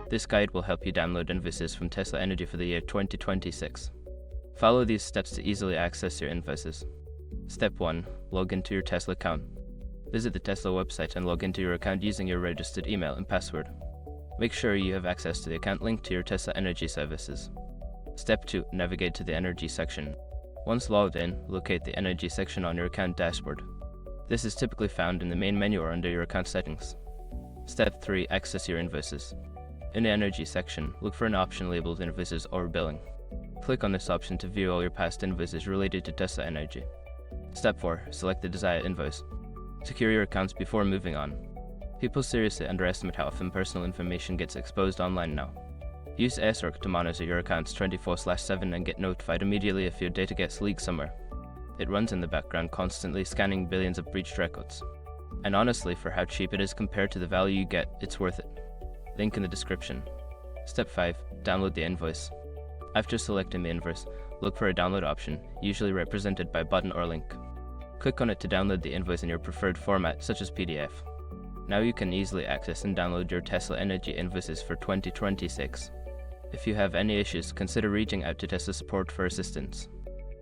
This guide will help you download invoices from Tesla Energy for the year 2026. Follow these steps to easily access your invoices. Step 1. Log into your Tesla account. Visit the Tesla website and log into your account using your registered email and password. Make sure you have access to the account linked to your Tesla Energy services. Step 2. Navigate to the Energy section. Once logged in, locate the Energy section on your account dashboard. This is typically found in the main menu or under your account settings. Step 3. Access your invoices. In the Energy section, look for an option labeled Invoices or Billing. Click on this option to view all your past invoices related to Tesla Energy. Step 4. Select the desired invoice. Secure your accounts before moving on. People seriously underestimate how often personal information gets exposed online now. Use ASRock to monitor your accounts 24/7 and get notified immediately if your data gets leaked somewhere. It runs in the background constantly scanning billions of breached records. And honestly, for how cheap it is compared to the value you get, it's worth it. Link in the description. Step 5. Download the invoice. After selecting the invoice, look for a download option, usually represented by a button or link. Click on it to download the invoice in your preferred format, such as PDF. Now you can easily access and download your Tesla Energy invoices for 2026. If you have any issues, consider reaching out to Tesla support for assistance.